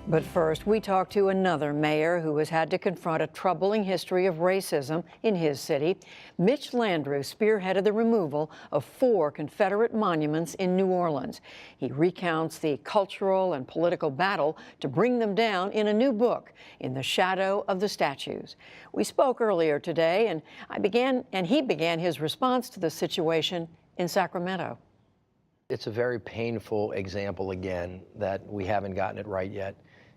But first, we talk to another mayor who has had to confront a troubling history of racism in his city. Mitch Landrieu spearheaded the removal of 4 Confederate monuments in New Orleans. He recounts the cultural and political battle to bring them down in a new book, In the Shadow of the Statues. We spoke earlier today, and he began his response to the situation in Sacramento. It's a very painful example, again, that we haven't gotten it right yet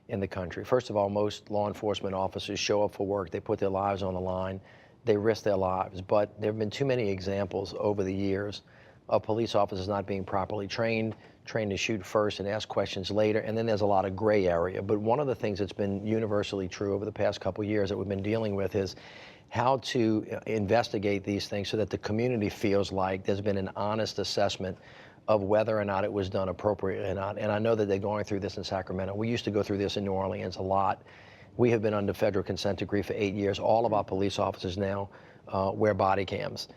in the country. First of all, most law enforcement officers show up for work, they put their lives on the line, they risk their lives. But there have been too many examples over the years of police officers not being properly trained to shoot first and ask questions later, and then there's a lot of gray area. But one of the things that's been universally true over the past couple of years that we've been dealing with is how to investigate these things so that the community feels like there's been an honest assessment of whether or not it was done appropriately or not. And I know that they're going through this in Sacramento. We used to go through this in New Orleans a lot. We have been under federal consent decree for 8 years. All of our police officers now wear body cams.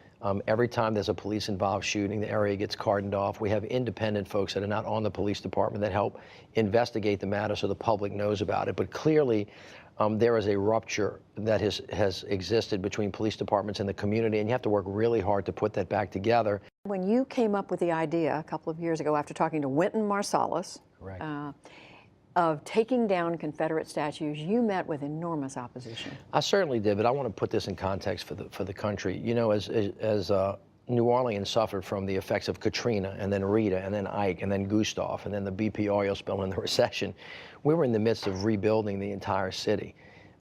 Every time there's a police-involved shooting, the area gets cordoned off. We have independent folks that are not on the police department that help investigate the matter so the public knows about it. But clearly, there is a rupture that has existed between police departments and the community, and you have to work really hard to put that back together. When you came up with the idea a couple of years ago after talking to Wynton Marsalis of taking down Confederate statues, you met with enormous opposition. I certainly did, but I want to put this in context for the country. You know, as New Orleans suffered from the effects of Katrina, and then Rita, and then Ike, and then Gustav, and then the BP oil spill and the recession, we were in the midst of rebuilding the entire city.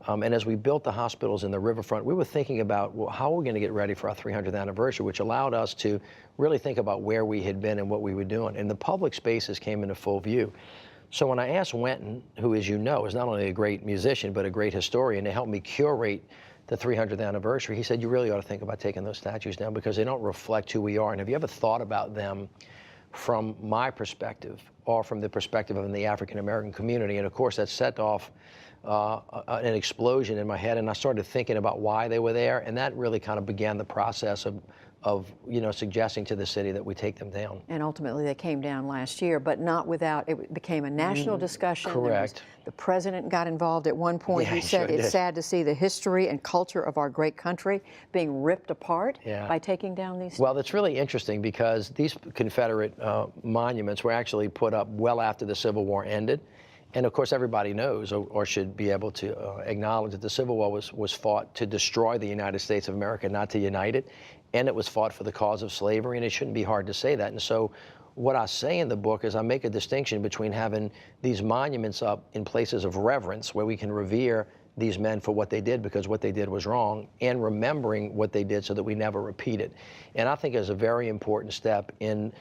And as we built the hospitals in the riverfront, we were thinking about, well, how are we going to get ready for our 300th anniversary, which allowed us to really think about where we had been and what we were doing. And the public spaces came into full view. So when I asked Wynton, who, as you know, is not only a great musician, but a great historian, to help me curate the 300th anniversary, he said, you really ought to think about taking those statues down because they don't reflect who we are. And have you ever thought about them from my perspective or from the perspective of the African-American community? And of course, that set off an explosion in my head, and I started thinking about why they were there, and that really kind of began the process of suggesting to the city that we take them down. And ultimately they came down last year, but not without, it became a national discussion. Correct. The president got involved at one point. Yeah, he said sure it's did. sad to see the history and culture of our great country being ripped apart Yeah. by taking down these. Well, it's really interesting because these Confederate monuments were actually put up well after the Civil War ended. And of course, everybody knows or should be able to acknowledge that the Civil War was fought to destroy the United States of America, not to unite it. And it was fought for the cause of slavery, and it shouldn't be hard to say that. And so what I say in the book is I make a distinction between having these monuments up in places of reverence where we can revere these men for what they did because what they did was wrong, and remembering what they did so that we never repeat it. And I think it's a very important step in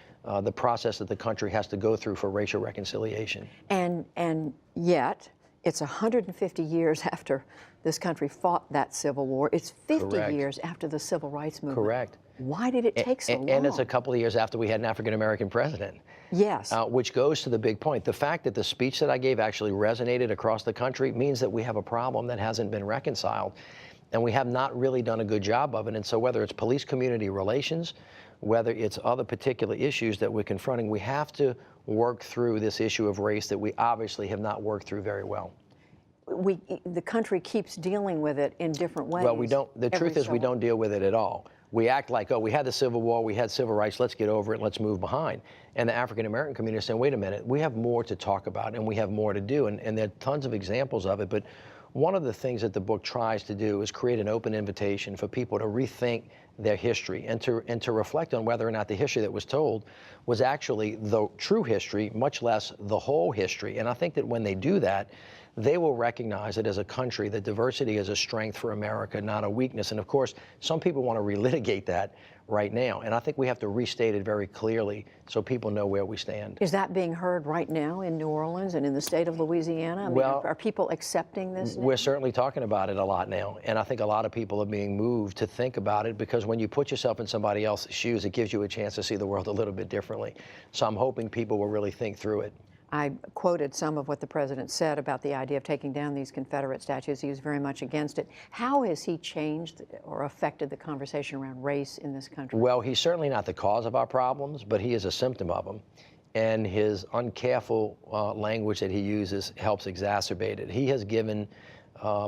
the process that the country has to go through for racial reconciliation. And yet, it's 150 years after this country fought that Civil War. It's 50 Correct. years after the Civil Rights Movement. Correct. Why did it take so long? And it's a couple of years after we had an African-American president. Yes. Which goes to the big point. The fact that the speech that I gave actually resonated across the country means that we have a problem that hasn't been reconciled. And we have not really done a good job of it. And so whether it's police-community relations, whether it's other particular issues that we're confronting, we have to work through this issue of race that we obviously have not worked through very well. The country keeps dealing with it in different ways. Well, we don't. The truth is we don't deal with it at all. We act like, oh, we had the Civil War, we had civil rights, let's get over it, let's move behind. And the African-American community is saying, wait a minute, we have more to talk about and we have more to do. And there are tons of examples of it. But one of the things that the book tries to do is create an open invitation for people to rethink their history and to reflect on whether or not the history that was told was actually the true history, much less the whole history. And I think that when they do that, they will recognize that as a country, that diversity is a strength for America, not a weakness. And of course, some people want to relitigate that right now. And I think we have to restate it very clearly so people know where we stand. Is that being heard right now in New Orleans and in the state of Louisiana? I mean, well, are people accepting this now? We're certainly talking about it a lot now. And I think a lot of people are being moved to think about it because when you put yourself in somebody else's shoes, it gives you a chance to see the world a little bit differently. So I'm hoping people will really think through it. I quoted some of what the president said about the idea of taking down these Confederate statues. He was very much against it. How has he changed or affected the conversation around race in this country? Well, he's certainly not the cause of our problems, but he is a symptom of them. and his uncareful language that he uses helps exacerbate it. He has given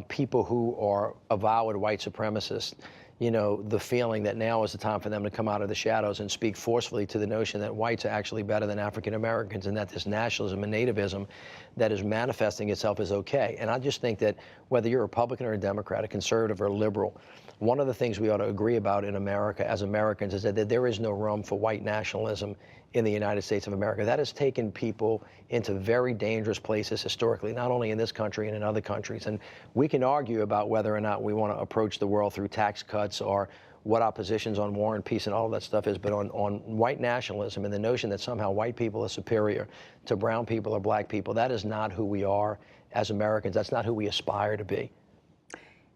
people who are avowed white supremacists, you know, the feeling that now is the time for them to come out of the shadows and speak forcefully to the notion that whites are actually better than African Americans, and that this nationalism and nativism that is manifesting itself is okay. And I just think that whether you're a Republican or a Democrat, a conservative or a liberal, one of the things we ought to agree about in America as Americans is that there is no room for white nationalism in the United States of America. That has taken people into very dangerous places historically, not only in this country and in other countries. And we can argue about whether or not we want to approach the world through tax cuts or what our positions on war and peace and all of that stuff is, but on white nationalism and the notion that somehow white people are superior to brown people or black people, that is not who we are as Americans. That's not who we aspire to be.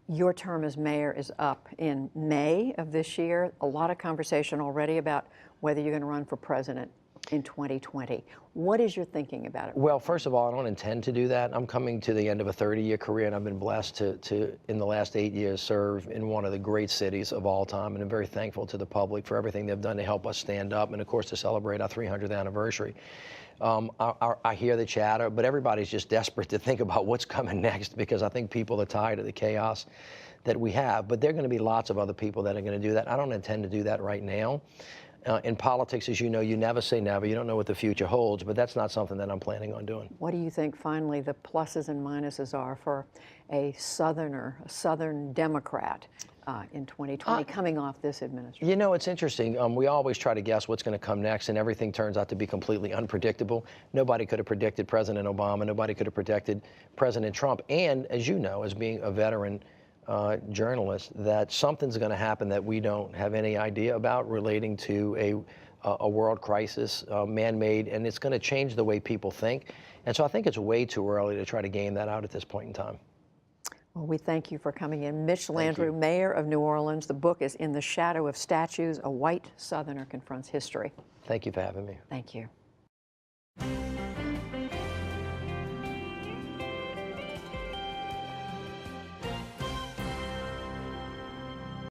Your term as mayor is up in May of this year. A lot of conversation already about whether you're going to run for president in 2020. What is your thinking about it? Well, first of all, I don't intend to do that. I'm coming to the end of a 30-year career, and I've been blessed to, in the last 8 years, serve in one of the great cities of all time. And I'm very thankful to the public for everything they've done to help us stand up and, of course, to celebrate our 300th anniversary. I hear the chatter, but everybody's just desperate to think about what's coming next, because I think people are tired of the chaos that we have. But there are going to be lots of other people that are going to do that. I don't intend to do that right now. In politics, as you know, you never say never. You don't know what the future holds, but that's not something that I'm planning on doing. What do you think, finally, the pluses and minuses are for a Southerner, a Southern Democrat in 2020 coming off this administration? You know, it's interesting. We always try to guess what's going to come next, and everything turns out to be completely unpredictable. Nobody could have predicted President Obama. Nobody could have predicted President Trump. And as you know, as being a veteran journalist, that something's going to happen that we don't have any idea about, relating to a world crisis, man-made, and it's going to change the way people think. And so I think it's way too early to try to game that out at this point in time. Well, we thank you for coming in. Mitch Landrieu, Mayor of New Orleans. The book is In the Shadow of Statues, A White Southerner Confronts History. Thank you for having me. Thank you.